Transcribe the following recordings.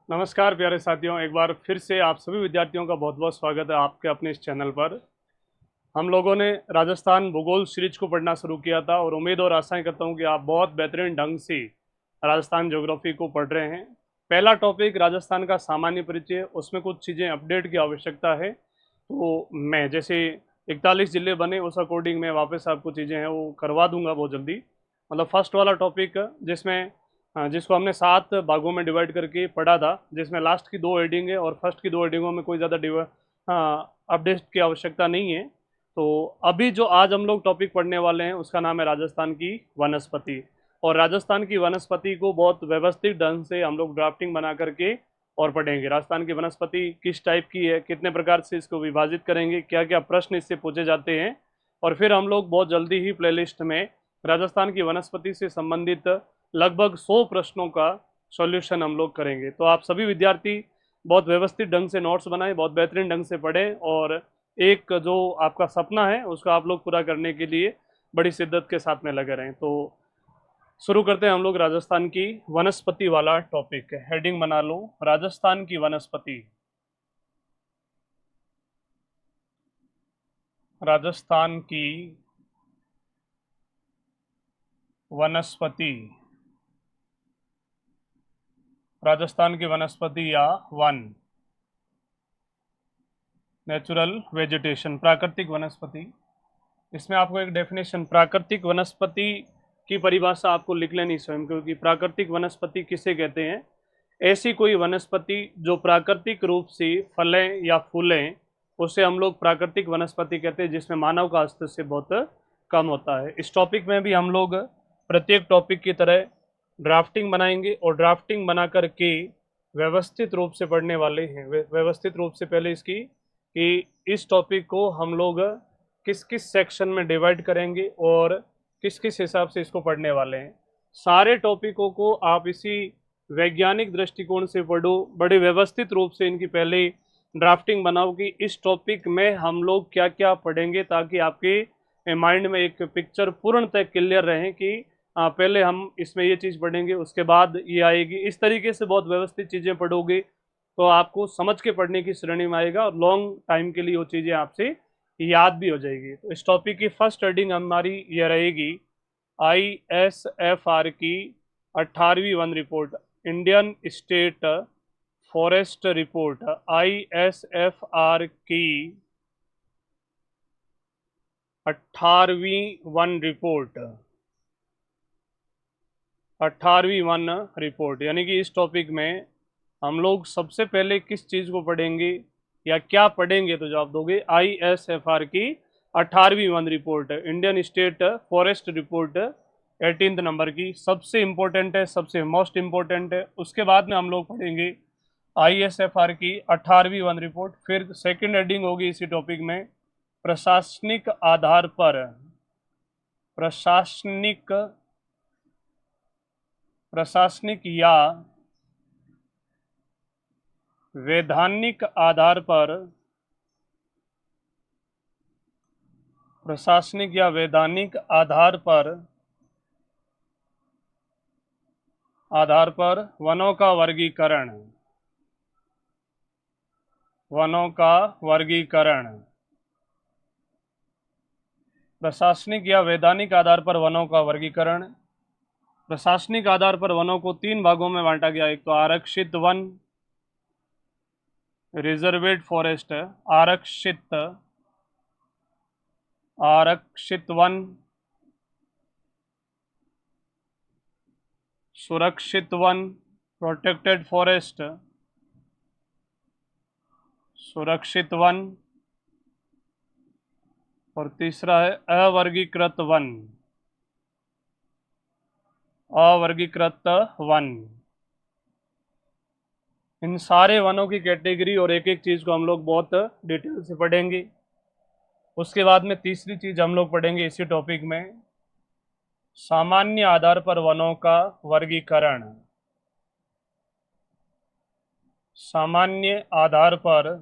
नमस्कार प्यारे साथियों, एक बार फिर से आप सभी विद्यार्थियों का बहुत बहुत स्वागत है आपके अपने इस चैनल पर। हम लोगों ने राजस्थान भूगोल सीरीज को पढ़ना शुरू किया था और उम्मीद और आशाएं करता हूं कि आप बहुत बेहतरीन ढंग से राजस्थान ज्योग्राफी को पढ़ रहे हैं। पहला टॉपिक राजस्थान का सामान्य परिचय, उसमें कुछ चीज़ें अपडेट की आवश्यकता है। तो मैं जैसे 41 जिले बने उस अकॉर्डिंग मैं वापस आपको चीज़ें हैं वो करवा दूंगा बहुत जल्दी। मतलब फर्स्ट वाला टॉपिक जिसमें जिसको हमने 7 भागों में डिवाइड करके पढ़ा था, जिसमें लास्ट की 2 हेडिंग है और फर्स्ट की 2 हेडिंगों में कोई ज़्यादा अपडेट की आवश्यकता नहीं है। तो अभी जो आज हम लोग टॉपिक पढ़ने वाले हैं उसका नाम है राजस्थान की वनस्पति। और राजस्थान की वनस्पति को बहुत व्यवस्थित ढंग से हम लोग ड्राफ्टिंग बना करके और पढ़ेंगे। राजस्थान की वनस्पति किस टाइप की है, कितने प्रकार से इसको विभाजित करेंगे, क्या क्या प्रश्न इससे पूछे जाते हैं, और फिर हम लोग बहुत जल्दी ही प्लेलिस्ट में राजस्थान की वनस्पति से संबंधित लगभग 100 प्रश्नों का सॉल्यूशन हम लोग करेंगे। तो आप सभी विद्यार्थी बहुत व्यवस्थित ढंग से नोट्स बनाएं, बहुत बेहतरीन ढंग से पढ़ें और एक जो आपका सपना है उसको आप लोग पूरा करने के लिए बड़ी शिद्दत के साथ में लगे रहें। तो शुरू करते हैं हम लोग राजस्थान की वनस्पति वाला टॉपिक। हेडिंग बना लो, राजस्थान की वनस्पति। राजस्थान की वनस्पति, राजस्थान की वनस्पति या वन, नेचुरल वेजिटेशन, प्राकृतिक वनस्पति। इसमें आपको एक डेफिनेशन, प्राकृतिक वनस्पति की परिभाषा आपको लिख लेनी स्वयं, क्योंकि प्राकृतिक वनस्पति किसे कहते हैं? ऐसी कोई वनस्पति जो प्राकृतिक रूप से फलें या फूलें, उसे हम लोग प्राकृतिक वनस्पति कहते हैं, जिसमें मानव का हस्तक्षेप बहुत कम होता है। इस टॉपिक में भी हम लोग प्रत्येक टॉपिक की तरह ड्राफ्टिंग बनाएंगे और ड्राफ्टिंग बना करके व्यवस्थित रूप से पढ़ने वाले हैं। व्यवस्थित रूप से पहले इसकी कि इस टॉपिक को हम लोग किस किस सेक्शन में डिवाइड करेंगे और किस किस हिसाब से इसको पढ़ने वाले हैं। सारे टॉपिकों को आप इसी वैज्ञानिक दृष्टिकोण से पढ़ो, बड़े व्यवस्थित रूप से इनकी पहले ड्राफ्टिंग बनाओ कि इस टॉपिक में हम लोग क्या क्या पढ़ेंगे, ताकि आपके माइंड में एक पिक्चर पूर्णतः क्लियर रहे कि पहले हम इसमें ये चीज़ पढ़ेंगे, उसके बाद ये आएगी। इस तरीके से बहुत व्यवस्थित चीज़ें पढ़ोगे तो आपको समझ के पढ़ने की श्रेणी में आएगा और लॉन्ग टाइम के लिए वो चीज़ें आपसे याद भी हो जाएगी। तो इस टॉपिक की फर्स्ट हेडिंग हमारी ये रहेगी, ISFR की 18वीं वन report, Indian state forest report. ISFR की 18वीं वन रिपोर्ट, 18वीं वन रिपोर्ट, यानी कि इस टॉपिक में हम लोग सबसे पहले किस चीज़ को पढ़ेंगे या क्या पढ़ेंगे, तो जवाब दोगे ISFR की 18वीं वन report, Indian state forest report, 18th number की। सबसे इम्पोर्टेंट है, सबसे मोस्ट इम्पोर्टेंट है। उसके बाद में हम लोग पढ़ेंगे ISFR की 18वीं वन रिपोर्ट। फिर सेकंड हेडिंग होगी इसी टॉपिक में, प्रशासनिक आधार पर, प्रशासनिक प्रशासनिक या वैधानिक आधार पर, प्रशासनिक या वैधानिक आधार पर वनों का वर्गीकरण, वनों का वर्गीकरण। प्रशासनिक या वैधानिक आधार पर वनों का वर्गीकरण। प्रशासनिक आधार पर वनों को 3 भागों में बांटा गया। एक तो आरक्षित वन, रिजर्वेड फॉरेस्ट, आरक्षित आरक्षित वन, सुरक्षित वन, प्रोटेक्टेड फॉरेस्ट, सुरक्षित वन, और तीसरा है अवर्गीकृत वन, अवर्गीकृत वन। इन सारे वनों की कैटेगरी और एक एक चीज़ को हम लोग बहुत डिटेल से पढ़ेंगे। उसके बाद में तीसरी चीज़ हम लोग पढ़ेंगे इसी टॉपिक में, सामान्य आधार पर वनों का वर्गीकरण। सामान्य आधार पर,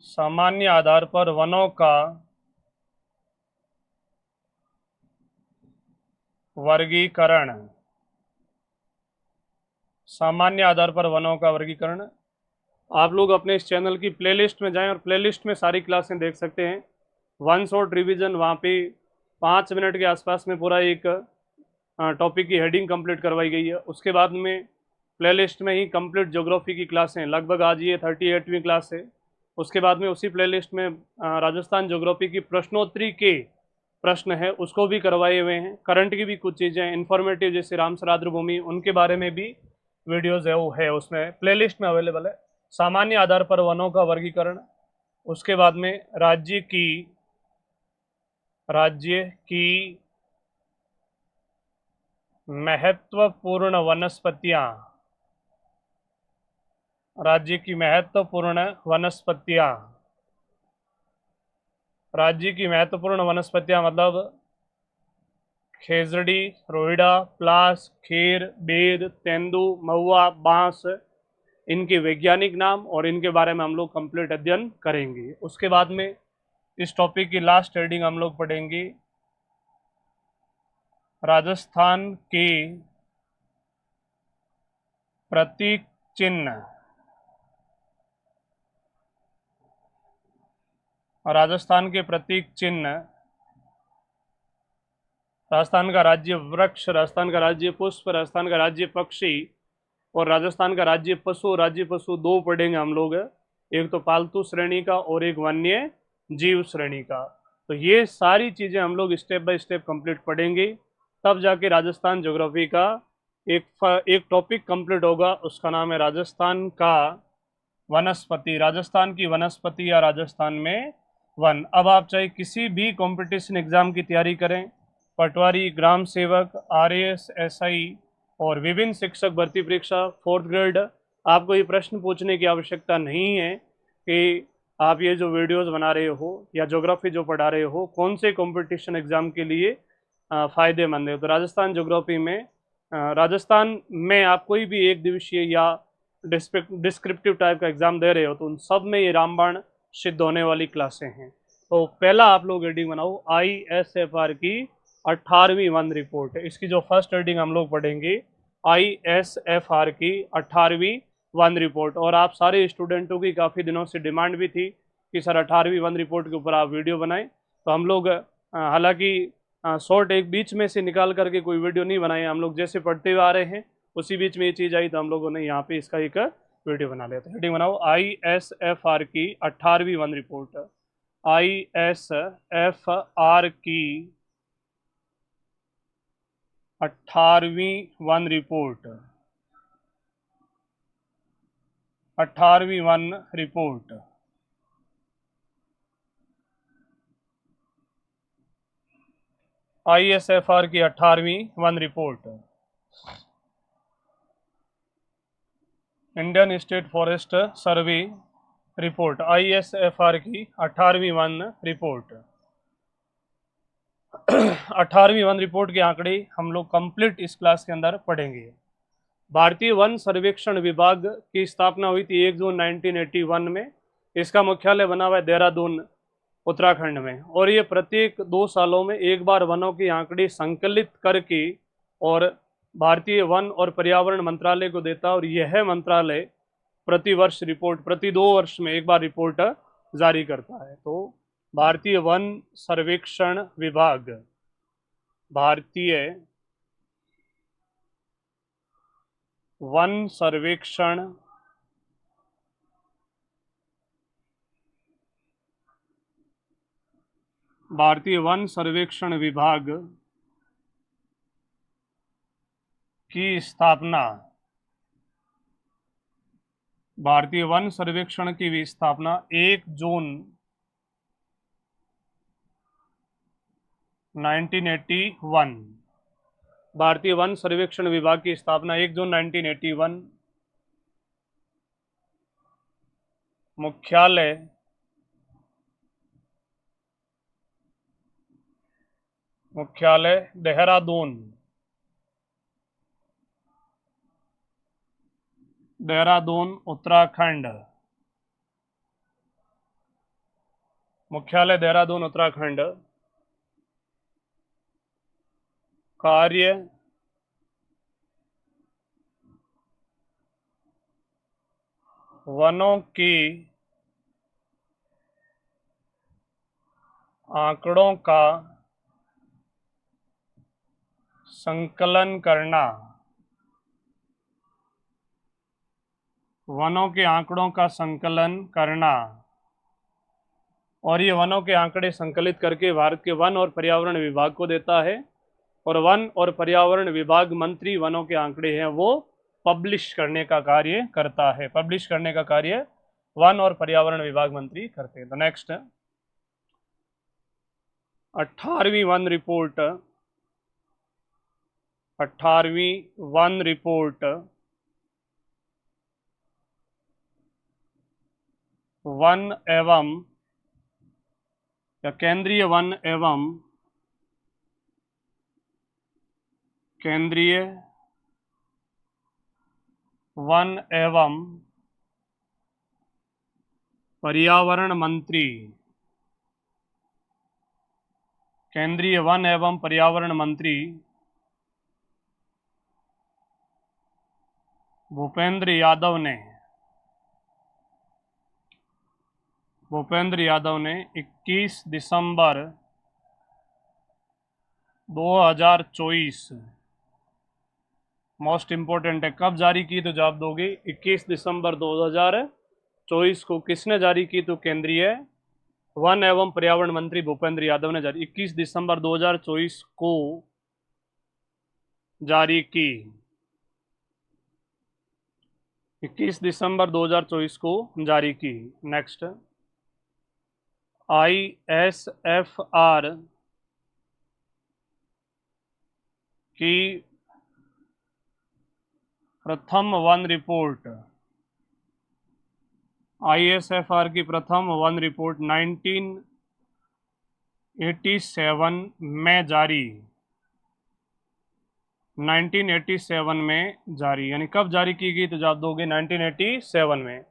सामान्य आधार पर वनों का वर्गीकरण। सामान्य आधार पर वनों का वर्गीकरण। आप लोग अपने इस चैनल की प्लेलिस्ट में जाएं और प्लेलिस्ट में सारी क्लासें देख सकते हैं। वन शॉट रिवीजन, वहाँ पे 5 मिनट के आसपास में पूरा एक टॉपिक की हेडिंग कंप्लीट करवाई गई है। उसके बाद में प्लेलिस्ट में ही कंप्लीट ज्योग्राफी की क्लासें, लगभग आज ये 38वीं क्लास है। उसके बाद में उसी प्लेलिस्ट में राजस्थान ज्योग्राफी की प्रश्नोत्तरी के प्रश्न है उसको भी करवाए हुए हैं। करंट की भी कुछ चीज़ें इन्फॉर्मेटिव, जैसे रामसर आर्द्रभूमि, उनके बारे में भी वीडियोज़ है वो है उसमें प्लेलिस्ट में अवेलेबल है। सामान्य आधार पर वनों का वर्गीकरण। उसके बाद में राज्य की महत्वपूर्ण वनस्पतियां, राज्य की महत्वपूर्ण वनस्पतियां, राज्य की महत्वपूर्ण वनस्पतियां मतलब खेजड़ी, रोहिड़ा, प्लास, खीर, बेर, तेंदू, महुआ, बांस, इनके वैज्ञानिक नाम और इनके बारे में हम लोग कंप्लीट अध्ययन करेंगे। उसके बाद में इस टॉपिक की लास्ट हेडिंग हम लोग पढ़ेंगे राजस्थान के प्रतीक चिन्ह। राजस्थान के प्रतीक चिन्ह, राजस्थान का राज्य वृक्ष, राजस्थान का राज्य पुष्प, राजस्थान का राज्य पक्षी और राजस्थान का राज्य पशु। राज्य पशु दो पढ़ेंगे हम लोग, एक तो पालतू श्रेणी का और एक वन्य जीव श्रेणी का। तो ये सारी चीज़ें हम लोग स्टेप बाय स्टेप कंप्लीट पढ़ेंगे, तब जाके राजस्थान ज्योग्राफी का एक टॉपिक कंप्लीट होगा। उसका नाम है राजस्थान का वनस्पति, राजस्थान की वनस्पति या राजस्थान में वन। अब आप चाहे किसी भी कंपटीशन एग्जाम की तैयारी करें, पटवारी, ग्राम सेवक, आरएएस, एसआई और विभिन्न शिक्षक भर्ती परीक्षा 4th ग्रेड, आपको ये प्रश्न पूछने की आवश्यकता नहीं है कि आप ये जो वीडियोस बना रहे हो या ज्योग्राफी जो पढ़ा रहे हो कौन से कंपटीशन एग्जाम के लिए फ़ायदेमंद है। तो राजस्थान ज्योग्राफी में राजस्थान में आप कोई भी एक दिवसीय या डिस्क्रिप्टिव टाइप का एग्जाम दे रहे हो तो उन सब में ये रामबाण सिद्ध होने वाली क्लासें हैं। तो पहला आप लोग हेडिंग बनाओ ISFR की 18वीं वन रिपोर्ट। इसकी जो फर्स्ट हेडिंग हम लोग पढ़ेंगे ISFR की 18वीं वन रिपोर्ट। और आप सारे स्टूडेंटों की काफ़ी दिनों से डिमांड भी थी कि सर 18वीं वन रिपोर्ट के ऊपर आप वीडियो बनाएं। तो हम लोग हालांकि शॉर्ट एक बीच में से निकाल करके कोई वीडियो नहीं बनाए, हम लोग जैसे पढ़ते हुए आ रहे हैं उसी बीच में ये चीज़ आई तो हम लोगों ने यहाँ पे इसका एक वीडियो बना लिया। तो हेडिंग बनाओ ISFR की 18वीं वन रिपोर्ट। ISFR की 18वीं वन रिपोर्ट। 18वीं वन रिपोर्ट। ISFR की 18वीं वन report. Indian state forest survey report, ISFR की 18वीं वन रिपोर्ट। 18वीं वन रिपोर्ट के आंकड़े हम लोग कंप्लीट इस क्लास के अंदर पढ़ेंगे। भारतीय वन सर्वेक्षण विभाग की स्थापना हुई थी 1 जून 1981 में। इसका मुख्यालय बना हुआ है देहरादून, उत्तराखंड में। और ये प्रत्येक 2 सालों में एक बार वनों के आंकड़े संकलित करके और भारतीय वन और पर्यावरण मंत्रालय को देता है। और यह मंत्रालय प्रतिवर्ष रिपोर्ट, प्रति 2 वर्ष में एक बार रिपोर्ट जारी करता है। तो भारतीय वन सर्वेक्षण विभाग, भारतीय वन सर्वेक्षण भारतीय वन सर्वेक्षण विभाग की स्थापना, भारतीय वन सर्वेक्षण की भी स्थापना 1 जून 1981। भारतीय वन सर्वेक्षण विभाग की स्थापना 1 जून 1981। मुख्यालय देहरादून, देहरादून उत्तराखंड। मुख्यालय देहरादून उत्तराखंड। कार्य वनों की आंकड़ों का संकलन करना। वनों के आंकड़ों का संकलन करना। और ये वनों के आंकड़े संकलित करके भारत के वन और पर्यावरण विभाग को देता है, और वन और पर्यावरण विभाग मंत्री वनों के आंकड़े हैं वो पब्लिश करने का कार्य करता है। पब्लिश करने का कार्य वन और पर्यावरण विभाग मंत्री करते हैं। तो नेक्स्ट 18वीं वन रिपोर्ट, 18वीं वन रिपोर्ट वन एवं या केंद्रीय वन एवं केंद्रीय वन एवं पर्यावरण मंत्री, केंद्रीय वन एवं पर्यावरण मंत्री भूपेंद्र यादव ने 21 दिसंबर 2024, मोस्ट इंपॉर्टेंट है, कब जारी की? तो जवाब दोगे 21 दिसंबर 2024 को। किसने जारी की? तो केंद्रीय वन एवं पर्यावरण मंत्री भूपेंद्र यादव ने जारी 21 दिसंबर 2024 को जारी की। 21 दिसंबर 2024 को जारी की। नेक्स्ट ISFR की प्रथम वन रिपोर्ट, ISFR की प्रथम वन रिपोर्ट 1987 में जारी, 1987 में जारी, यानी कब जारी की गई? तो जवाब दोगे 1987 में।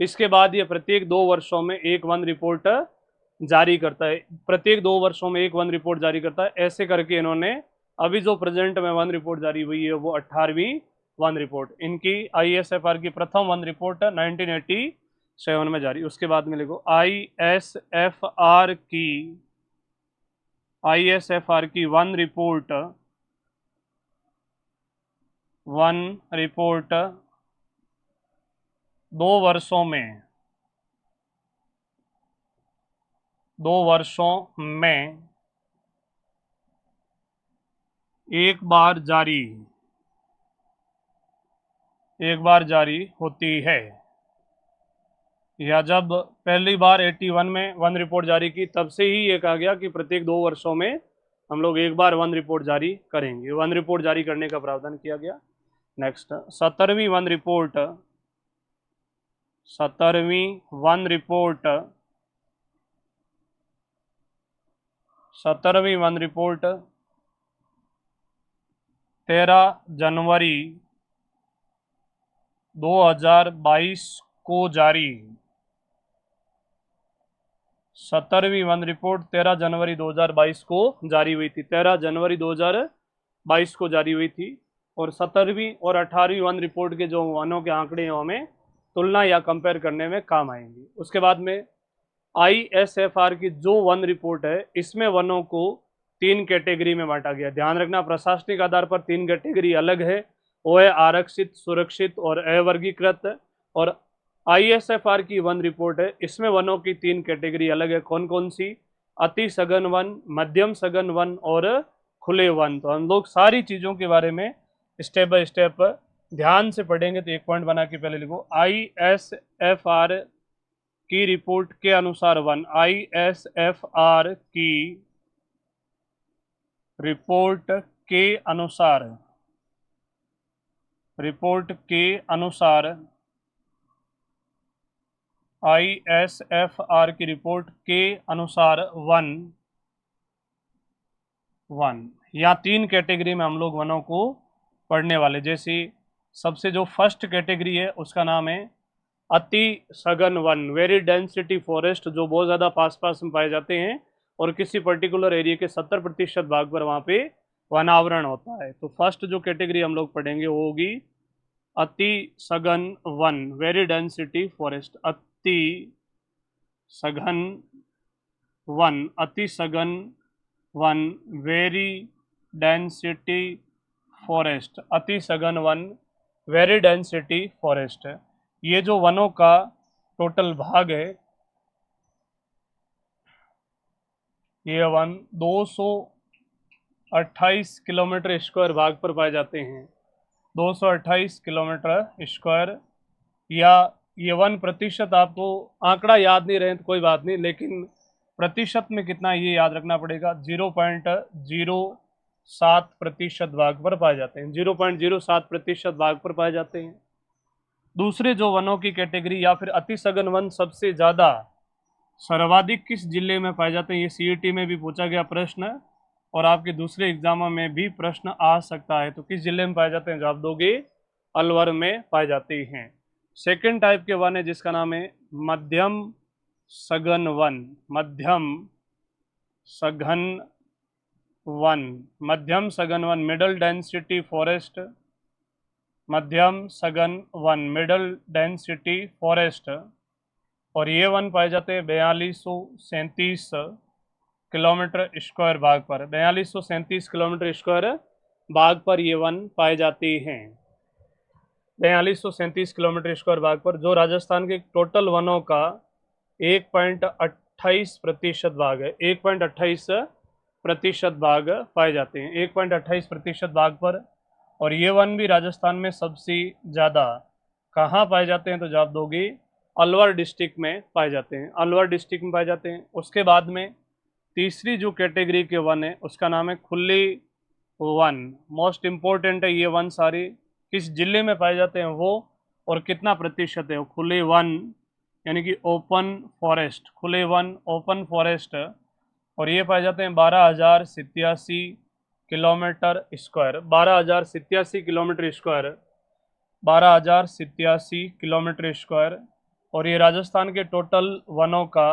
इसके बाद ये प्रत्येक 2 वर्षों में एक वन रिपोर्ट जारी करता है, प्रत्येक 2 वर्षों में एक वन रिपोर्ट जारी करता है। ऐसे करके इन्होंने अभी जो प्रेजेंट में वन रिपोर्ट जारी हुई है वो 18वीं वन रिपोर्ट, इनकी ISFR की प्रथम वन रिपोर्ट 1987 में जारी। उसके बाद में लिखो ISFR की वन रिपोर्ट 2 वर्षों में, 2 वर्षों में एक बार जारी होती है। या जब पहली बार 81 में वन रिपोर्ट जारी की तब से ही ये कहा गया कि प्रत्येक 2 वर्षों में हम लोग एक बार वन रिपोर्ट जारी करेंगे। वन रिपोर्ट जारी करने का प्रावधान किया गया। नेक्स्ट 17वीं वन रिपोर्ट, 17वीं वन रिपोर्ट, 17वीं वन रिपोर्ट 13 जनवरी 2022 को जारी। 17वीं वन रिपोर्ट 13 जनवरी 2022 को जारी हुई थी, 13 जनवरी 2022 को जारी हुई थी। और 17वीं और 18वीं वन रिपोर्ट के जो वनों के आंकड़े हैं हमें तुलना या कंपेयर करने में काम आएंगे। उसके बाद में ISFR की जो वन रिपोर्ट है इसमें वनों को 3 कैटेगरी में बांटा गया। ध्यान रखना, प्रशासनिक आधार पर 3 कैटेगरी अलग है, वो है आरक्षित, सुरक्षित और अवर्गीकृत। और ISFR की वन रिपोर्ट है, इसमें वनों की 3 कैटेगरी अलग है। कौन कौन सी? अति सघन वन, मध्यम सघन वन और खुले वन। तो हम लोग सारी चीज़ों के बारे में स्टेप बाय स्टेप ध्यान से पढ़ेंगे। तो एक पॉइंट बना के पहले लिखो, ISFR की रिपोर्ट के अनुसार वन, ISFR की रिपोर्ट के अनुसार, रिपोर्ट के अनुसार, ISFR की रिपोर्ट के अनुसार वन या 3 कैटेगरी में हम लोग वनों को पढ़ने वाले। जैसे सबसे जो फर्स्ट कैटेगरी है उसका नाम है अति सघन वन, वेरी डेंसिटी फॉरेस्ट, जो बहुत ज़्यादा पास पास में पाए जाते हैं और किसी पर्टिकुलर एरिया के 70% भाग पर वहाँ पे वनावरण होता है। तो फर्स्ट जो कैटेगरी हम लोग पढ़ेंगे वो होगी अति सघन वन, वेरी डेंसिटी फॉरेस्ट, अति सघन वन, अति सघन वन, वेरी डेंसिटी फॉरेस्ट, अति सघन वन, वेरी डेंसिटी फॉरेस्ट। ये जो वनों का टोटल भाग है, ये वन 228 किलोमीटर स्क्वायर भाग पर पाए जाते हैं, 228 किलोमीटर स्क्वायर। या ये 1%, आपको आंकड़ा याद नहीं रहे तो कोई बात नहीं, लेकिन प्रतिशत में कितना ये याद रखना पड़ेगा, 0.07% भाग पर पाए जाते हैं, 0.07% भाग पर पाए जाते हैं। दूसरे जो वनों की कैटेगरी या फिर अति सघन वन सबसे ज़्यादा सर्वाधिक किस जिले में पाए जाते हैं, ये सीईटी में भी पूछा गया प्रश्न और आपके दूसरे एग्जामों में भी प्रश्न आ सकता है। तो किस जिले में पाए जाते हैं, जवाब दोगे अलवर में पाए जाते हैं। सेकंड टाइप के वन है जिसका नाम है मध्यम सघन वन, मध्यम सघन वन, मध्यम सघन वन, मिडल डेंसिटी फॉरेस्ट, मध्यम सघन वन, मिडल डेंसिटी फॉरेस्ट। और ये वन पाए जाते हैं 4237 किलोमीटर स्क्वायर भाग पर, 4237 किलोमीटर स्क्वायर भाग पर ये वन पाए जाते हैं, 4237 किलोमीटर स्क्वायर भाग पर, जो राजस्थान के टोटल वनों का 1.28% भाग है, 1.28% भाग पाए जाते हैं, 1.28% भाग पर। और ये वन भी राजस्थान में सबसे ज़्यादा कहाँ पाए जाते हैं, तो जवाब दोगे अलवर डिस्ट्रिक्ट में पाए जाते हैं, अलवर डिस्ट्रिक्ट में पाए जाते हैं। उसके बाद में तीसरी जो कैटेगरी के वन है उसका नाम है खुले वन, मोस्ट इम्पोर्टेंट है ये वन सारे, किस जिले में पाए जाते हैं वो और कितना प्रतिशत है। खुले वन यानी कि ओपन फॉरेस्ट, खुले वन ओपन फॉरेस्ट, और ये पाए जाते हैं 12,087 kilometre square, 12,087 kilometre square, 12,087 kilometre square. और ये राजस्थान के टोटल वनों का,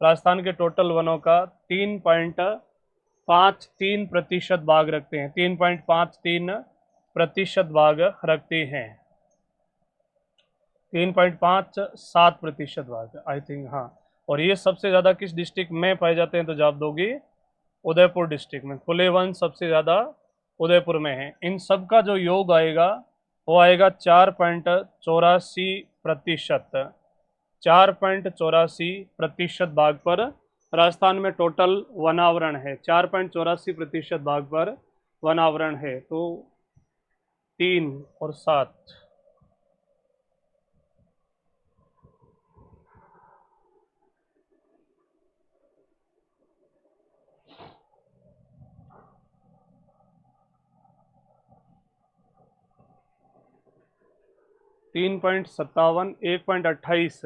राजस्थान के टोटल वनों का 3.53% भाग रखते हैं, 3.53% भाग रखते हैं, 3.57% भाग आई थिंक, हाँ। और ये सबसे ज़्यादा किस डिस्ट्रिक्ट में पाए जाते हैं, तो जवाब दोगे उदयपुर डिस्ट्रिक्ट में, खुले वन सबसे ज़्यादा उदयपुर में है। इन सब का जो योग आएगा वो आएगा 4.84%, 4.84% भाग पर राजस्थान में टोटल वनावरण है, 4.84% भाग पर वनावरण है। तो 3 और 7, तीन 1.28,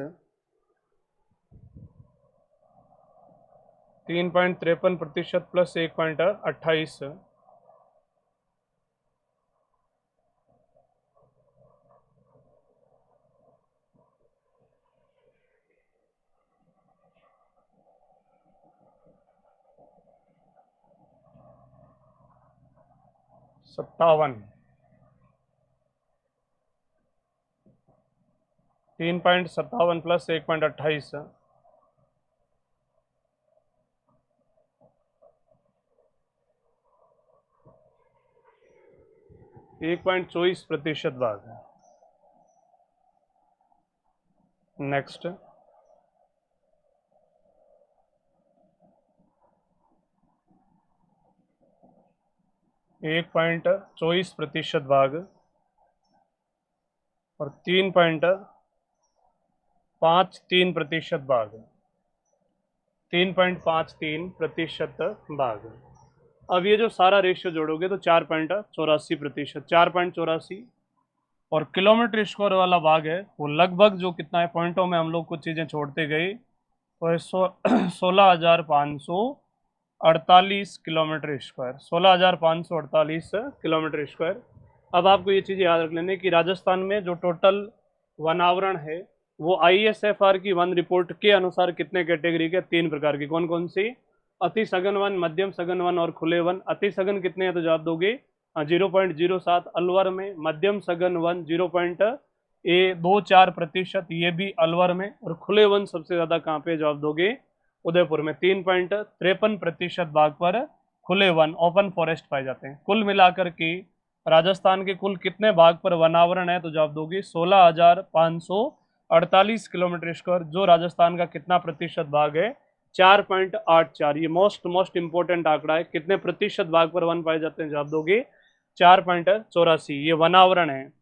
3.53% प्लस 1.28, 57, 3.57 प्लस 1.28, 1.24% भाग है। नेक्स्ट 1.24% भाग और 3.53% भाग, 3.53% भाग। अब ये जो सारा रेशियो जोड़ोगे तो 4.84%, 4.84। और किलोमीटर स्क्वायर वाला भाग है वो लगभग जो कितना है, पॉइंटों में हम लोग कुछ चीज़ें छोड़ते गए, तो 16,548 किलोमीटर स्क्वायर, 16,548 किलोमीटर स्क्वायर। अब आपको ये चीज़ याद रख लेने कि राजस्थान में जो टोटल वनावरण है वो ISFR की वन रिपोर्ट के अनुसार कितने कैटेगरी के, 3 प्रकार की, कौन कौन सी, अति सघन वन, मध्यम सघन वन और खुले वन। अति सघन कितने हैं, तो जवाब दोगे 0.07, अलवर में मध्यम सघन वन 0.24%, ये भी अलवर में। और खुले वन सबसे ज्यादा कहाँ पे जवाब दोगे? उदयपुर में 3.53% भाग पर खुले वन ओपन फॉरेस्ट पाए जाते हैं। कुल मिलाकर के राजस्थान के कुल कितने भाग पर वनावरण है? तो जवाब दोगे 16,548 किलोमीटर स्क्वायर। जो राजस्थान का कितना प्रतिशत भाग है? 4.84। ये मोस्ट इंपोर्टेंट आंकड़ा है। कितने प्रतिशत भाग पर वन पाए जाते हैं? जवाब दोगे 4.84। ये वनावरण है।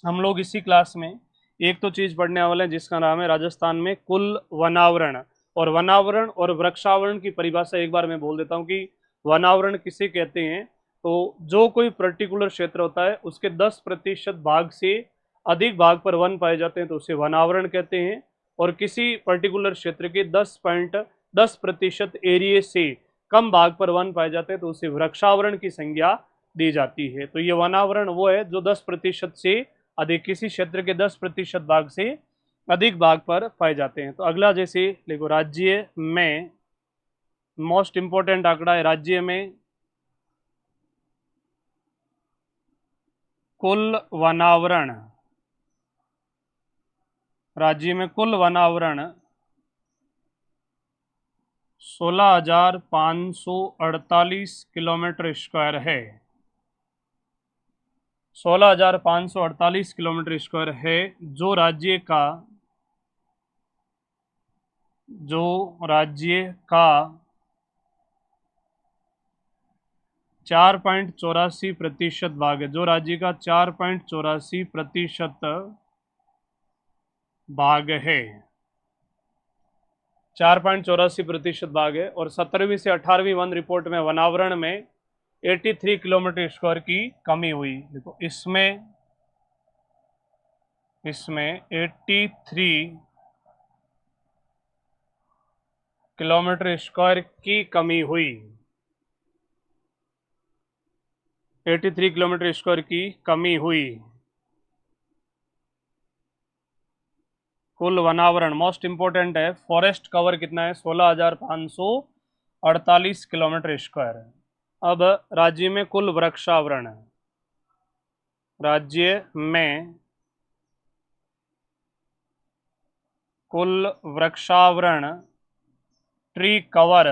हम लोग इसी क्लास में एक तो चीज पढ़ने वाले हैं जिसका नाम है राजस्थान में कुल वनावरण। और वनावरण और वृक्षावरण की परिभाषा एक बार मैं बोल देता हूँ कि वनावरण किसे कहते हैं। तो जो कोई पर्टिकुलर क्षेत्र होता है उसके 10% भाग से अधिक भाग पर वन पाए जाते हैं तो उसे वनावरण कहते हैं। और किसी पर्टिकुलर क्षेत्र के 10% एरिया से कम भाग पर वन पाए जाते हैं तो उसे वृक्षावरण की संज्ञा दी जाती है। तो ये वनावरण वो है जो 10% से अधिक, किसी क्षेत्र के 10% भाग से अधिक भाग पर पाए जाते हैं। तो अगला जैसे देखो, राज्य में मोस्ट इंपोर्टेंट आंकड़ा है, राज्य में कुल वनावरण, राज्य में कुल वनावरण 16,548 किलोमीटर स्क्वायर है। 16,548 किलोमीटर स्क्वायर है। जो राज्य का 4.84% भाग है, जो राज्य का 4.84% भाग है, 4.84% भाग है। और 17वीं से 18वीं वन रिपोर्ट में वनावरण में 83 किलोमीटर स्क्वायर की कमी हुई। देखो इसमें 83 किलोमीटर स्क्वायर की कमी हुई, 83 किलोमीटर स्क्वायर की कमी हुई। कुल वनावरण मोस्ट इंपोर्टेंट है। फॉरेस्ट कवर कितना है? 16,548 किलोमीटर स्क्वायर। अब राज्य में कुल वृक्षावरण, राज्य में कुल वृक्षावरण ट्री कवर,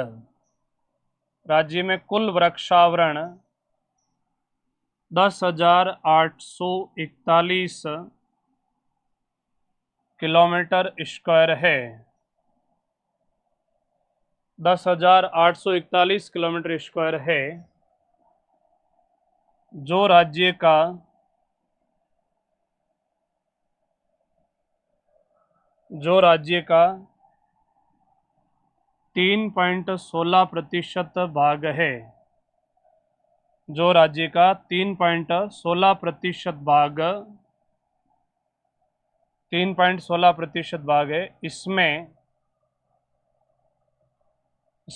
राज्य में कुल वृक्षावरण 10,841 किलोमीटर स्क्वायर है। 10,841 किलोमीटर स्क्वायर है। जो राज्य का 3.16% भाग है, जो राज्य का 3.16% भाग, 3.16% भाग है, इसमें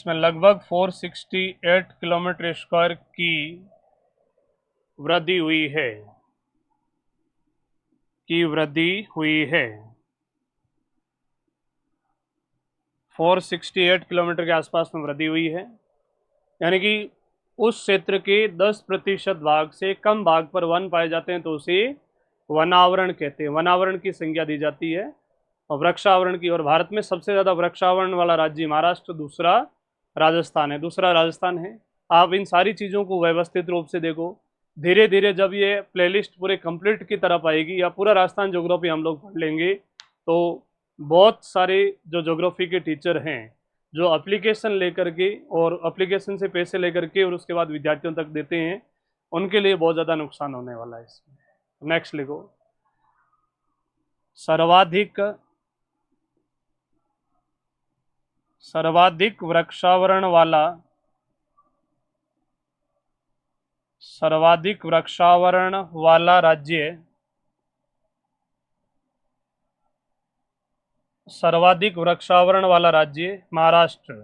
लगभग 468 किलोमीटर स्क्वायर की वृद्धि हुई है, 468 किलोमीटर के आसपास में वृद्धि हुई है। यानी कि उस क्षेत्र के 10% भाग से कम भाग पर वन पाए जाते हैं तो उसे वनावरण कहते हैं, वनावरण की संज्ञा दी जाती है। और वृक्षावरण की, और भारत में सबसे ज़्यादा वृक्षावरण वाला राज्य महाराष्ट्र, दूसरा राजस्थान है। आप इन सारी चीज़ों को व्यवस्थित रूप से देखो। धीरे धीरे जब ये प्लेलिस्ट पूरे कंप्लीट की तरफ आएगी या पूरा राजस्थान ज्योग्राफी हम लोग पढ़ लेंगे तो बहुत सारे जो ज्योग्राफी के टीचर हैं जो एप्लीकेशन लेकर के और एप्लीकेशन से पैसे लेकर के और उसके बाद विद्यार्थियों तक देते हैं, उनके लिए बहुत ज़्यादा नुकसान होने वाला है इसमें। नेक्स्ट लिखो, सर्वाधिक वृक्षावरण वाला राज्य, सर्वाधिक वृक्षावरण वाला राज्य महाराष्ट्र।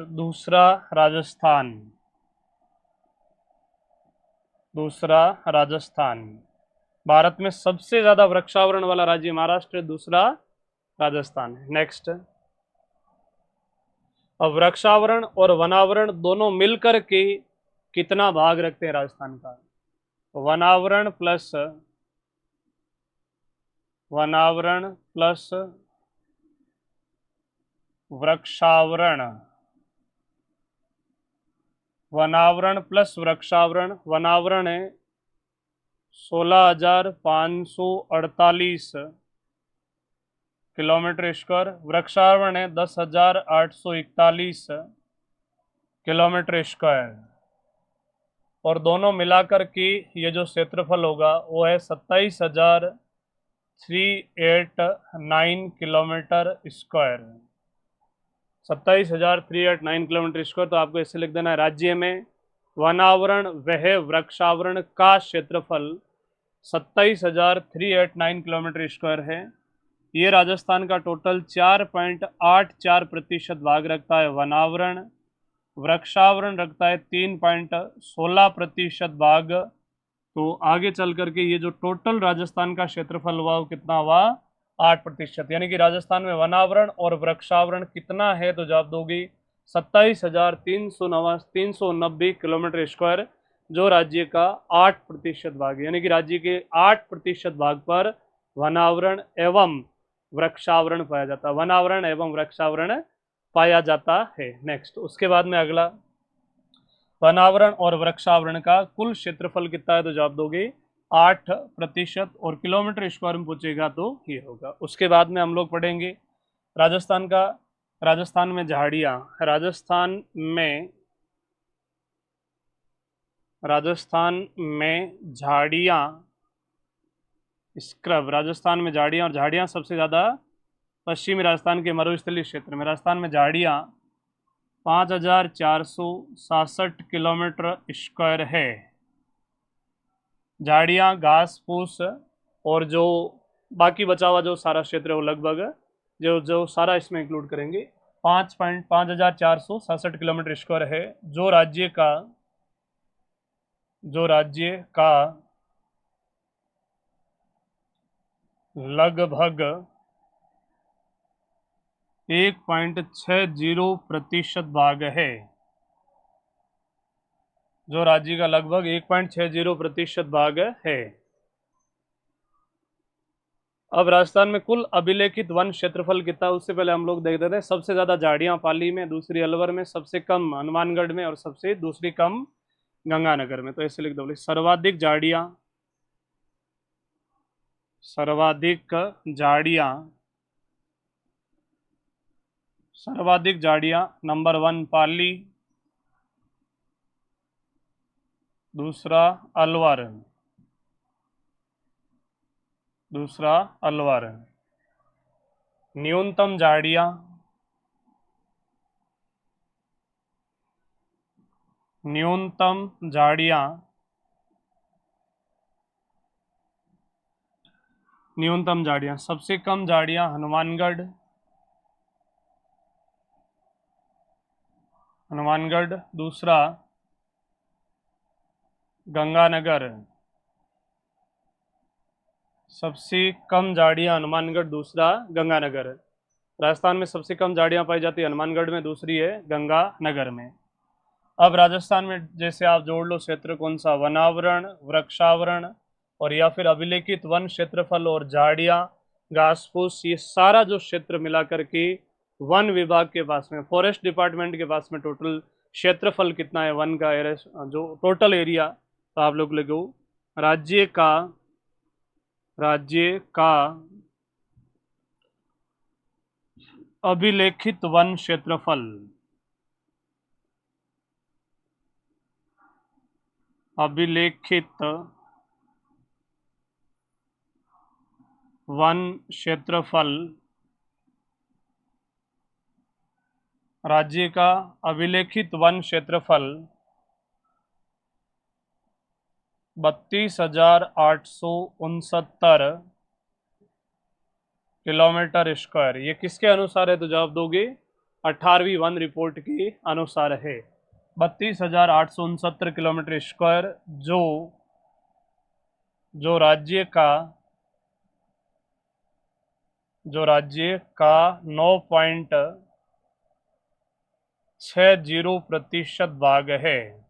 दूसरा राजस्थान। भारत में सबसे ज्यादा वृक्षावरण वाला राज्य महाराष्ट्र, दूसरा राजस्थान है। नेक्स्ट, अब वृक्षावरण और वनावरण दोनों मिलकर के कितना भाग रखते हैं राजस्थान का? वनावरण प्लस वृक्षावरण, वनावरण प्लस वृक्षावरण, वनावरण है 16,548 किलोमीटर स्क्वायर, वृक्षावरण है 10,841 किलोमीटर स्क्वायर, और दोनों मिलाकर के ये जो क्षेत्रफल होगा वो है 27,389 किलोमीटर स्क्वायर, 27,389 किलोमीटर स्क्वायर। तो आपको ऐसे लिख देना है, राज्य में वनावरण वह वृक्षावरण का क्षेत्रफल 27,389 किलोमीटर स्क्वायर है। ये राजस्थान का टोटल 4.84% भाग रखता है वनावरण, वृक्षावरण रखता है 3.16% भाग। तो आगे चल करके ये जो टोटल राजस्थान का क्षेत्रफल हुआ वो कितना हुआ? 8%। यानी कि राजस्थान में वनावरण और वृक्षावरण कितना है? तो जवाब दोगी 27,390 किलोमीटर स्क्वायर, जो राज्य का 8% भाग है। यानी कि राज्य के 8% भाग पर वनावरण एवं वृक्षावरण पाया जाता है, वनावरण एवं वृक्षावरण पाया जाता है। नेक्स्ट, उसके बाद में अगला, वनावरण और वृक्षावरण का कुल क्षेत्रफल कितना है? तो जवाब दोगे 8%, और किलोमीटर स्क्वायर में पूछेगा तो ये होगा। उसके बाद में हम लोग पढ़ेंगे राजस्थान का, राजस्थान में झाड़ियाँ, राजस्थान में झाड़ियाँ, स्क्रब, राजस्थान में झाड़ियाँ, और झाड़ियाँ सबसे ज़्यादा पश्चिमी राजस्थान के मरुस्थलीय क्षेत्र में। राजस्थान में झाड़ियाँ 5,467 किलोमीटर स्क्वायर है। झाड़ियाँ, घास फूस और जो बाकी बचा हुआ जो सारा क्षेत्र है वो लगभग जो सारा इसमें इंक्लूड करेंगे 5,467 किलोमीटर स्क्वायर है, जो राज्य का लगभग 1.60% भाग है, जो राज्य का लगभग 1.60% भाग है। अब राजस्थान में कुल अभिलेखित वन क्षेत्रफल कितना, उससे पहले हम लोग देख देते हैं। सबसे ज्यादा झाड़ियां पाली में, दूसरी अलवर में, सबसे कम हनुमानगढ़ में, और सबसे दूसरी कम गंगानगर में। तो ऐसे लिख दो, सर्वाधिक झाड़ियां नंबर 1 पाली, दूसरा अलवर, न्यूनतम झाड़ियां सबसे कम झाड़ियां हनुमानगढ़, दूसरा गंगानगर, सबसे कम झाड़ियां हनुमानगढ़, दूसरा गंगानगर। राजस्थान में सबसे कम झाड़ियां पाई जाती है हनुमानगढ़ में, दूसरी है गंगानगर में। अब राजस्थान में जैसे आप जोड़ लो क्षेत्र कौन सा, वनावरण, वृक्षावरण, और या फिर अभिलेखित वन क्षेत्रफल और झाड़ियां, घास फूस, ये सारा जो क्षेत्र मिलाकर के वन विभाग के पास में, फॉरेस्ट डिपार्टमेंट के पास में टोटल क्षेत्रफल कितना है वन का, जो टोटल एरिया। तो आप लोग लिखो, राज्य का अभिलेखित वन क्षेत्रफल, राज्य का अभिलेखित वन क्षेत्रफल 32,869 किलोमीटर स्क्वायर। ये किसके अनुसार है? तो जवाब दोगे 18वीं वन रिपोर्ट के अनुसार है। 32,869 किलोमीटर स्क्वायर, जो राज्य का 9 6.60% भाग है,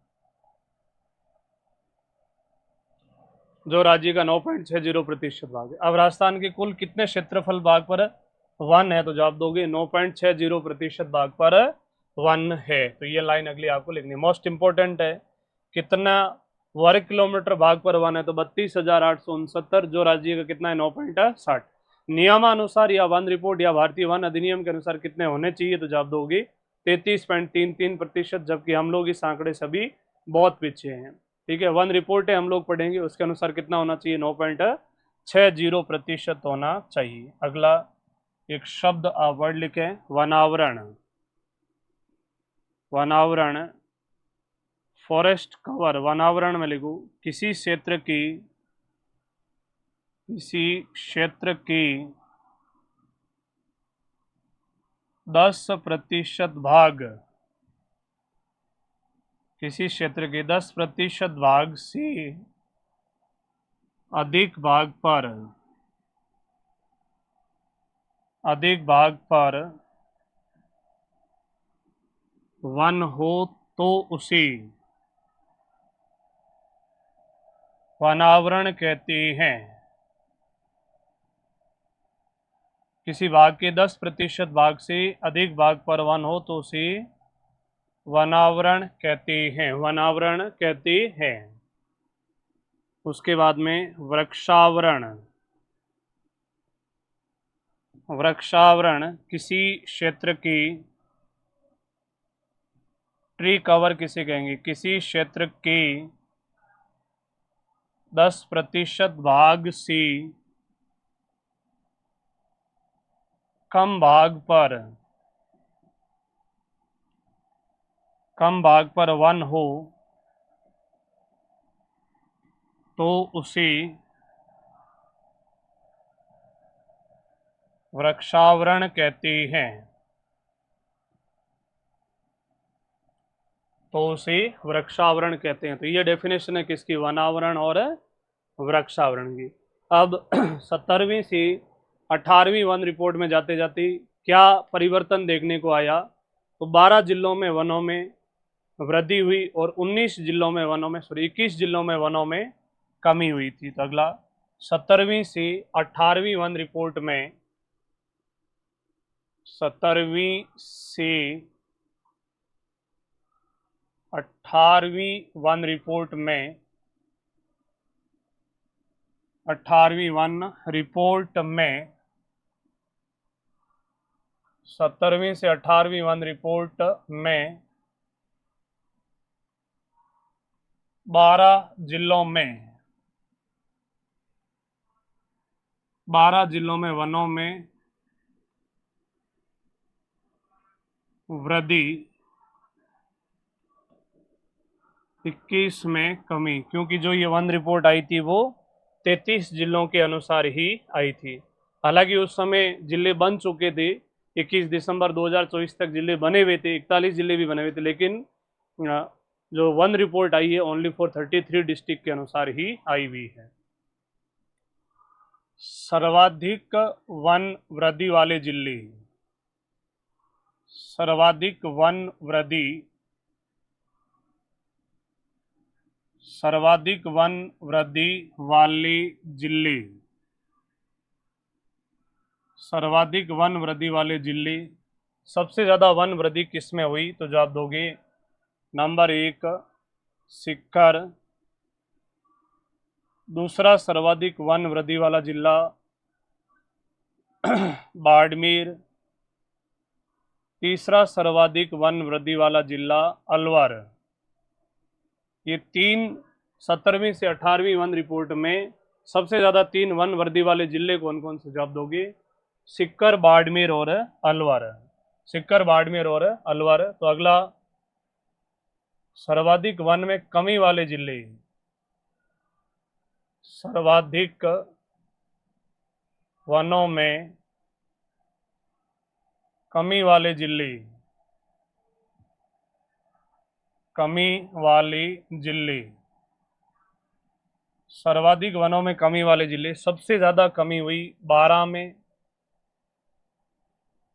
जो राज्य का 9.60% भाग है। अब राजस्थान के कुल कितने क्षेत्रफल भाग पर 1 है, तो जवाब दोगे 9.60% भाग पर 1 है। तो ये लाइन अगली आपको लिखनी, मोस्ट इंपॉर्टेंट है। कितना वर्ग किलोमीटर भाग पर 1 है, तो 32,869, जो राज्य का कितना है 9.60। नियमानुसार या वन रिपोर्ट या भारतीय वन अधिनियम के अनुसार कितने होने चाहिए, तो जवाब दोगे 33.33%, जबकि हम लोग इस आंकड़े सभी बहुत पीछे हैं। ठीक है, वन रिपोर्ट है हम लोग पढ़ेंगे, उसके अनुसार कितना होना चाहिए, 9.60% होना चाहिए। अगला एक शब्द आप वर्ड लिखें, वनावरण। वनावरण, फॉरेस्ट कवर, वनावरण में लिखो किसी क्षेत्र की 10% भाग, किसी क्षेत्र के 10% भाग से अधिक भाग पर वन हो तो उसे वनावरण कहते हैं। किसी भाग के 10% भाग से अधिक भाग पर वन हो तो उसे वनावरण कहते हैं, वनावरण कहते हैं। उसके बाद में वृक्षावरण। वृक्षावरण किसी क्षेत्र की, ट्री कवर किसे कहेंगे, किसी क्षेत्र के 10% भाग से कम भाग पर वन हो तो उसे वृक्षावरण कहते हैं, तो उसे वृक्षावरण कहते हैं। तो ये डेफिनेशन है किसकी, वनावरण और वृक्षावरण की। अब 17वीं से 18वीं वन रिपोर्ट में जाते जाते क्या परिवर्तन देखने को आया, तो 12 जिलों में वनों में वृद्धि हुई और 19 जिलों में वनों में 21 जिलों में वनों में कमी हुई थी। तो अगला 17वीं से 18वीं वन रिपोर्ट में, 17वीं से 18वीं वन रिपोर्ट में, 18वीं वन रिपोर्ट में 17वीं से 18वीं वन रिपोर्ट में 12 जिलों में, 12 जिलों में वनों में वृद्धि, 21 में कमी, क्योंकि जो ये वन रिपोर्ट आई थी वो 33 जिलों के अनुसार ही आई थी। हालांकि उस समय जिले बन चुके थे, 21 दिसंबर 2024 तक जिले बने हुए थे, 41 जिले भी बने हुए थे, लेकिन जो वन रिपोर्ट आई है ओनली फॉर 33 डिस्ट्रिक्ट के अनुसार ही आई हुई है। सर्वाधिक वन वृद्धि वाले जिले, सर्वाधिक वन वृद्धि, सर्वाधिक वन वृद्धि वाले जिले, सर्वाधिक वन वृद्धि वाले जिले। सबसे ज्यादा वन वृद्धि किसमें हुई, तो जवाब दोगे नंबर 1 सीकर, दूसरा सर्वाधिक वन वृद्धि वाला जिला बाड़मेर, तीसरा सर्वाधिक वन वृद्धि वाला जिला अलवर। ये तीन 17वीं से 18वीं वन रिपोर्ट में सबसे ज्यादा 3 वन वृद्धि वाले जिले कौन कौन से, जवाब दोगे सीकर, बाड़मेर और अलवर, सीकर, बाड़मेर और अलवर। तो अगला सर्वाधिक वन में कमी वाले जिले, सर्वाधिक वनों में कमी वाले जिले, कमी वाले जिले, सर्वाधिक वनों में कमी वाले जिले। सबसे ज्यादा कमी हुई 12 में,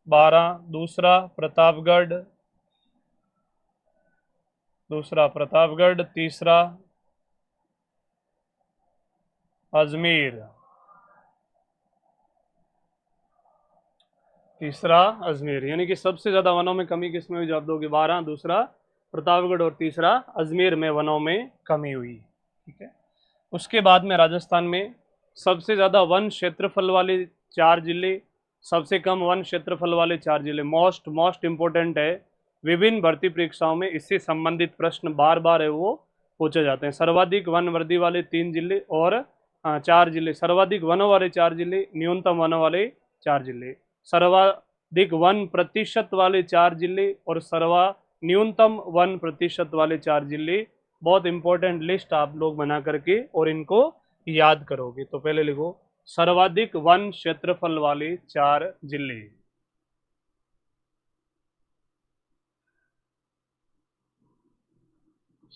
12, दूसरा प्रतापगढ़, दूसरा प्रतापगढ़, तीसरा अजमेर, तीसरा अजमेर। यानी कि सबसे ज़्यादा वनों में कमी किस में हुई जवाब दोगे? 12, दूसरा प्रतापगढ़ और तीसरा अजमेर में वनों में कमी हुई। ठीक है। उसके बाद में राजस्थान में सबसे ज़्यादा वन क्षेत्रफल वाले 4 जिले, सबसे कम वन क्षेत्रफल वाले 4 जिले। मोस्ट इम्पोर्टेंट है, विभिन्न भर्ती परीक्षाओं में इससे संबंधित प्रश्न बार बार है वो पूछे जाते हैं। सर्वाधिक वन वर्दी वाले 3 जिले और 4 जिले, सर्वाधिक वनों वाले 4 जिले, न्यूनतम वनों वाले 4 जिले, सर्वाधिक वन प्रतिशत वाले 4 जिले और न्यूनतम वन प्रतिशत वाले 4 जिले। बहुत इंपॉर्टेंट लिस्ट आप लोग बना करके और इनको याद करोगे। तो पहले लिखो सर्वाधिक वन क्षेत्रफल वाले 4 जिले।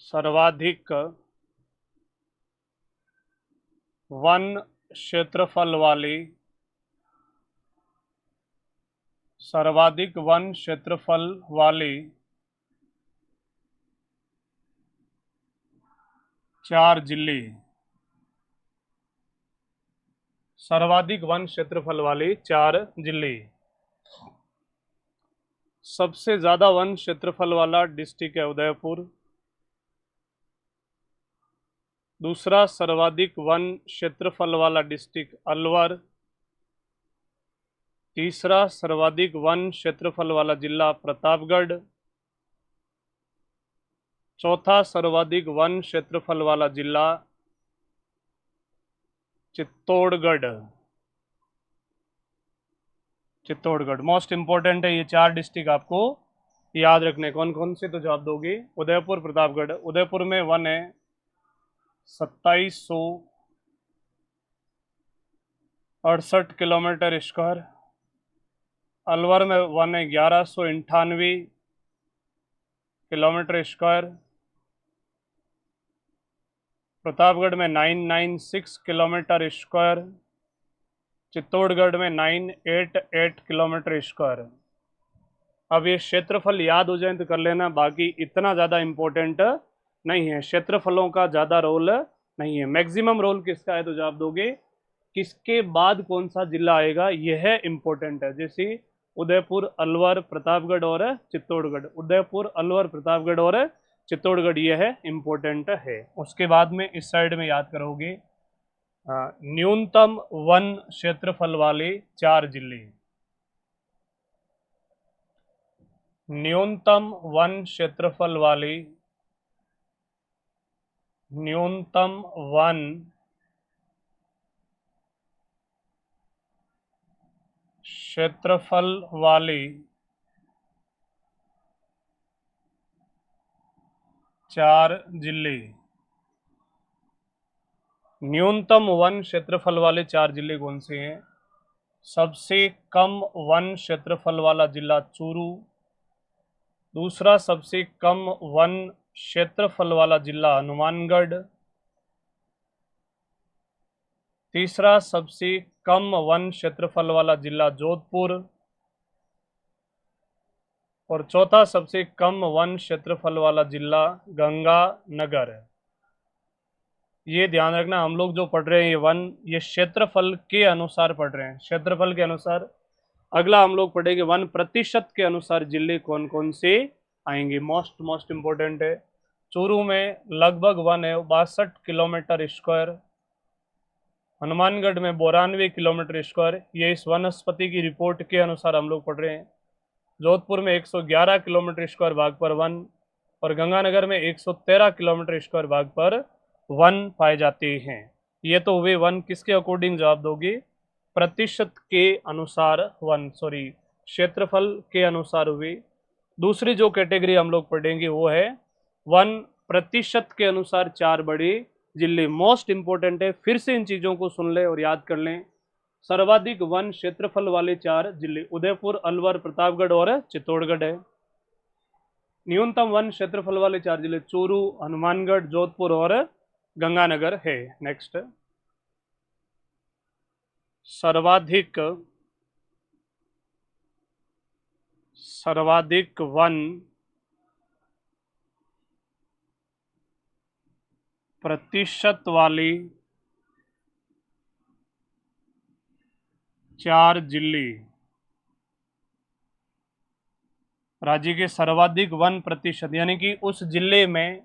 सर्वाधिक वन क्षेत्रफल वाले, सर्वाधिक वन क्षेत्रफल वाले 4 जिले, सर्वाधिक वन क्षेत्रफल वाले 4 जिले। सबसे ज्यादा वन क्षेत्रफल वाला डिस्ट्रिक्ट है उदयपुर। दूसरा सर्वाधिक वन क्षेत्रफल वाला डिस्ट्रिक्ट अलवर। तीसरा सर्वाधिक वन क्षेत्रफल वाला जिला प्रतापगढ़। चौथा सर्वाधिक वन क्षेत्रफल वाला जिला चित्तौड़गढ़। चित्तौड़गढ़ मोस्ट इंपॉर्टेंट है, ये 4 डिस्ट्रिक्ट आपको याद रखने। कौन कौन से? तो जवाब दोगे उदयपुर, प्रतापगढ़। उदयपुर में वन है 2768 किलोमीटर स्क्वायर। अलवर में वन है 1198 किलोमीटर स्क्वायर। प्रतापगढ़ में 996 किलोमीटर स्क्वायर। चित्तौड़गढ़ में 988 किलोमीटर स्क्वायर। अब ये क्षेत्रफल याद हो जाए तो कर लेना, बाकी इतना ज़्यादा इम्पोर्टेंट नहीं है, क्षेत्रफलों का ज़्यादा रोल नहीं है। मैक्सिमम रोल किसका है? तो जवाब दोगे किसके बाद कौन सा जिला आएगा, यह इम्पोर्टेंट है। जैसे उदयपुर, अलवर, प्रतापगढ़ और चित्तौड़गढ़। उदयपुर, अलवर, प्रतापगढ़ और चित्तौड़गढ़, यह इम्पोर्टेंट है। उसके बाद में इस साइड में याद करोगे न्यूनतम वन क्षेत्रफल वाले 4 जिले। न्यूनतम वन क्षेत्रफल वाले, न्यूनतम वन क्षेत्रफल वाले 4 जिले। न्यूनतम वन क्षेत्रफल वाले 4 जिले कौन से हैं? सबसे कम वन क्षेत्रफल वाला जिला चूरू। दूसरा सबसे कम वन क्षेत्रफल वाला जिला हनुमानगढ़। तीसरा सबसे कम वन क्षेत्रफल वाला जिला जोधपुर। और चौथा सबसे कम वन क्षेत्रफल वाला जिला गंगानगर। ये ध्यान रखना, हम लोग जो पढ़ रहे हैं ये क्षेत्रफल के अनुसार पढ़ रहे हैं, क्षेत्रफल के अनुसार। अगला हम लोग पढ़ेंगे वन प्रतिशत के अनुसार जिले कौन कौन से आएंगे। मोस्ट इंपोर्टेंट है। चूरू में लगभग वन है 62 किलोमीटर स्क्वायर। हनुमानगढ़ में 92 किलोमीटर स्क्वायर, ये इस वनस्पति की रिपोर्ट के अनुसार हम लोग पढ़ रहे हैं। जोधपुर में 111 किलोमीटर स्क्वायर भाग पर वन, और गंगानगर में 113 किलोमीटर स्क्वायर भाग पर वन पाए जाते हैं। ये तो हुए वन किसके अकॉर्डिंग जवाब दोगे? प्रतिशत के अनुसार वन, सॉरी क्षेत्रफल के अनुसार हुए। दूसरी जो कैटेगरी हम लोग पढ़ेंगे वो है वन प्रतिशत के अनुसार 4 बड़े जिले। मोस्ट इंपोर्टेंट है, फिर से इन चीज़ों को सुन ले और याद कर लें। सर्वाधिक वन क्षेत्रफल वाले 4 जिले उदयपुर, अलवर, प्रतापगढ़ और चित्तौड़गढ़ है। न्यूनतम वन क्षेत्रफल वाले 4 जिले चूरू, हनुमानगढ़, जोधपुर और गंगानगर है। नेक्स्ट, सर्वाधिक वन प्रतिशत वाली 4 जिले। राज्य के सर्वाधिक वन प्रतिशत, यानी कि उस जिले में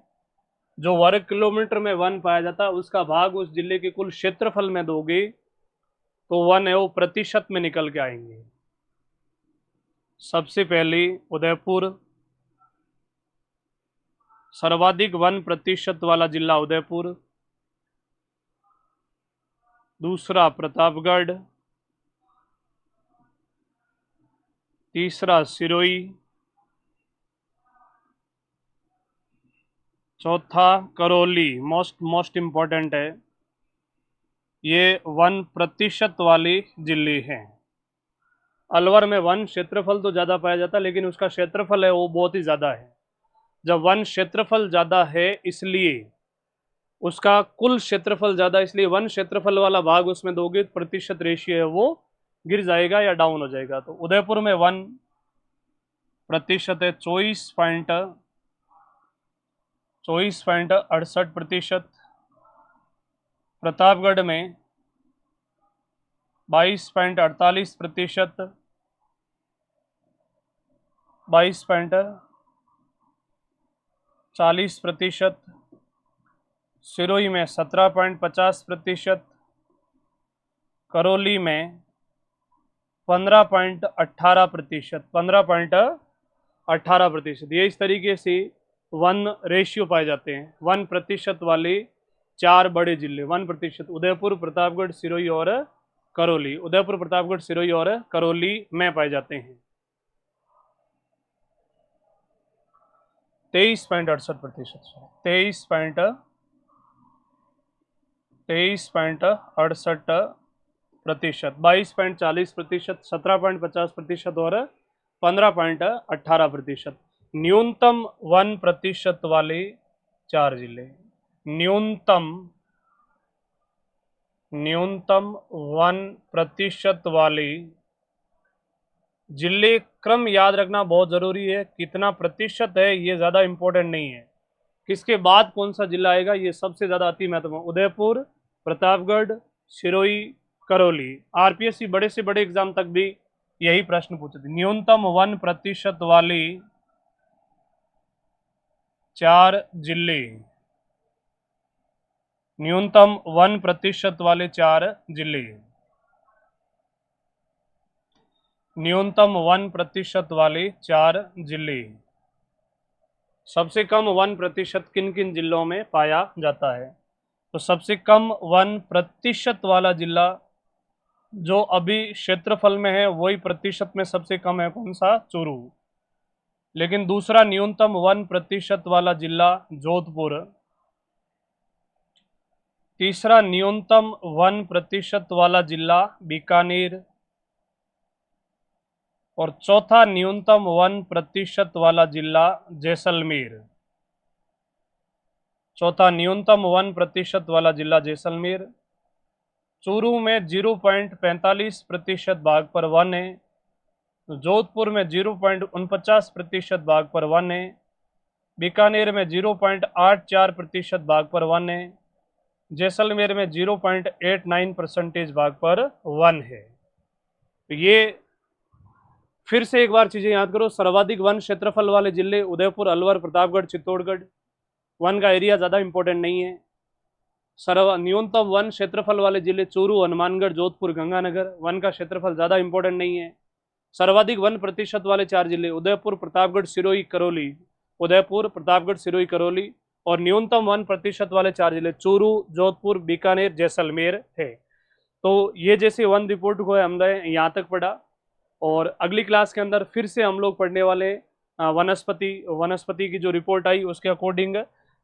जो वर्ग किलोमीटर में वन पाया जाता है उसका भाग उस जिले के कुल क्षेत्रफल में दोगे तो वन है वो प्रतिशत में निकल के आएंगे। सबसे पहले उदयपुर, सर्वाधिक वन प्रतिशत वाला जिला उदयपुर। दूसरा प्रतापगढ़। तीसरा सिरोही। चौथा करौली, मोस्ट इम्पोर्टेंट है, ये वन प्रतिशत वाले जिले हैं। अलवर में वन क्षेत्रफल तो ज़्यादा पाया जाता है लेकिन उसका क्षेत्रफल है वो बहुत ही ज़्यादा है। जब वन क्षेत्रफल ज़्यादा है इसलिए उसका कुल क्षेत्रफल ज़्यादा, इसलिए वन क्षेत्रफल वाला भाग उसमें दोगे प्रतिशत रेशियो है वो गिर जाएगा या डाउन हो जाएगा। तो उदयपुर में वन प्रतिशत है 24.68%। प्रतापगढ़ में 22.48%, 22.40%। सिरोही में 17.50%। करौली में 15.18%, 15.18%। ये इस तरीके से वन रेशियो पाए जाते हैं। वन प्रतिशत वाले 4 बड़े जिले, 1%, उदयपुर, प्रतापगढ़, सिरोही और करौली। उदयपुर, प्रतापगढ़, सिरोही और करौली में पाए जाते हैं। 23.68%, 23.68%, 22.40%, 17.50% और 15.18%। न्यूनतम 1% वाले 4 जिले। न्यूनतम 1% वाले जिले, क्रम याद रखना बहुत ज़रूरी है। कितना प्रतिशत है ये ज़्यादा इम्पोर्टेंट नहीं है, किसके बाद कौन सा जिला आएगा ये सबसे ज़्यादा अति महत्वपूर्ण। उदयपुर, प्रतापगढ़, सिरोही, करौली। आरपीएससी बड़े से बड़े एग्जाम तक भी यही प्रश्न पूछे थे। न्यूनतम 1% वाले 4 जिले, न्यूनतम 1% वाले 4 जिले, न्यूनतम 1% वाले 4 जिले। सबसे कम 1% किन किन जिलों में पाया जाता है? तो सबसे कम 1% वाला जिला जो अभी क्षेत्रफल में है वही प्रतिशत में सबसे कम है, कौन सा? चूरू। लेकिन दूसरा न्यूनतम 1% वाला जिला जोधपुर। तीसरा न्यूनतम 1% वाला जिला बीकानेर। और चौथा न्यूनतम 1% वाला जिला जैसलमेर। चौथा न्यूनतम 1% वाला जिला जैसलमेर। चूरू में 0.45% भाग पर वन है। जोधपुर में 0.49% भाग पर वन है। बीकानेर में 0.84% भाग पर वन है। जैसलमेर में 0.89% भाग पर वन है। तो ये फिर से एक बार चीज़ें याद करो। सर्वाधिक वन क्षेत्रफल वाले जिले उदयपुर, अलवर, प्रतापगढ़, चित्तौड़गढ़। वन का एरिया ज़्यादा इंपॉर्टेंट नहीं है। न्यूनतम वन क्षेत्रफल वाले जिले चूरू, हनुमानगढ़, जोधपुर, गंगानगर। वन का क्षेत्रफल ज़्यादा इंपॉर्टेंट नहीं है। सर्वाधिक 1% वाले 4 जिले उदयपुर, प्रतापगढ़, सिरोही, करौली। उदयपुर, प्रतापगढ़, सिरोही, करौली। और न्यूनतम 1% वाले 4 जिले चूरू, जोधपुर, बीकानेर, जैसलमेर है। तो ये जैसे वन रिपोर्ट को हमने यहाँ तक पढ़ा और अगली क्लास के अंदर फिर से हम लोग पढ़ने वाले वनस्पति की जो रिपोर्ट आई उसके अकॉर्डिंग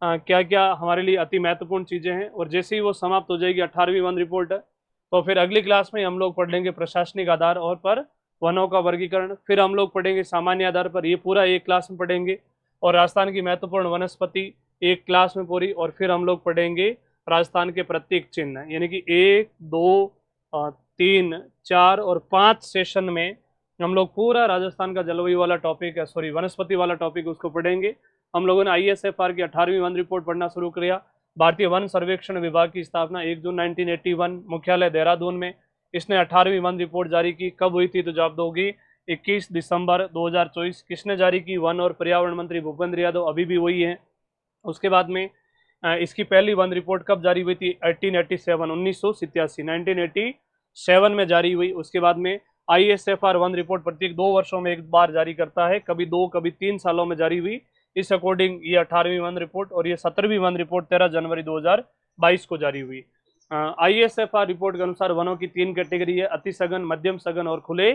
क्या क्या हमारे लिए अति महत्वपूर्ण चीज़ें हैं। और जैसे ही वो समाप्त हो जाएगी 18वीं वन रिपोर्ट, तो फिर अगली क्लास में हम लोग पढ़ लेंगे प्रशासनिक आधार और पर वनों का वर्गीकरण। फिर हम लोग पढ़ेंगे सामान्य आधार पर, ये पूरा एक क्लास में पढ़ेंगे। और राजस्थान की महत्वपूर्ण वनस्पति एक क्लास में पूरी। और फिर हम लोग पढ़ेंगे राजस्थान के प्रत्येक चिन्ह, यानी कि 1, 2, 3, 4 और 5 सेशन में हम लोग पूरा राजस्थान का जलवायु वाला टॉपिक वनस्पति वाला टॉपिक उसको पढ़ेंगे। हम लोगों ने ISFR की 18वीं वन रिपोर्ट पढ़ना शुरू किया भारतीय वन सर्वेक्षण विभाग की स्थापना 1 जून 1981, मुख्यालय देहरादून में। इसने 18वीं वन रिपोर्ट जारी की। कब हुई थी? तो जवाब दोगी 21 दिसंबर 2024। किसने जारी की? वन और पर्यावरण मंत्री भूपेंद्र यादव, अभी भी वही है। उसके बाद में इसकी पहली वन रिपोर्ट कब जारी हुई थी? 1887, 1987 में जारी हुई। उसके बाद में ISFR वन रिपोर्ट प्रत्येक 2 वर्षों में एक बार जारी करता है, कभी 2 कभी 3 सालों में जारी हुई। इस अकॉर्डिंग ये 18वीं वन रिपोर्ट और ये 17वीं वन रिपोर्ट 13 जनवरी 2022 को जारी हुई। ISFR रिपोर्ट के अनुसार वनों की 3 कैटेगरी है, अति सघन, मध्यम सघन और खुले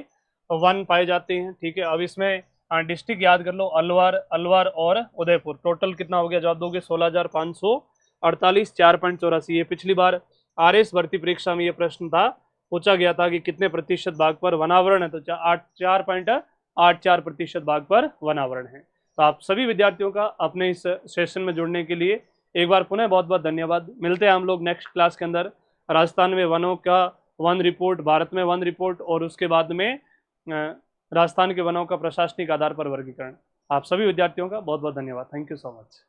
वन पाए जाते हैं। ठीक है, अब इसमें डिस्ट्रिक्ट याद कर लो, अलवर और उदयपुर। टोटल कितना हो गया? जवाब दोगे 16,548, 4.84। ये पिछली बार RS भर्ती परीक्षा में ये प्रश्न था, पूछा गया था कि कितने प्रतिशत भाग पर वनावरण है, तो 4.84% भाग पर वनावरण है। तो आप सभी विद्यार्थियों का अपने इस सेशन में जुड़ने के लिए एक बार पुनः बहुत बहुत धन्यवाद। मिलते हैं हम लोग नेक्स्ट क्लास के अंदर। राजस्थान में वनों का वन रिपोर्ट, भारत में वन रिपोर्ट और उसके बाद में राजस्थान के वनों का प्रशासनिक आधार पर वर्गीकरण। आप सभी विद्यार्थियों का बहुत बहुत धन्यवाद। Thank you so much.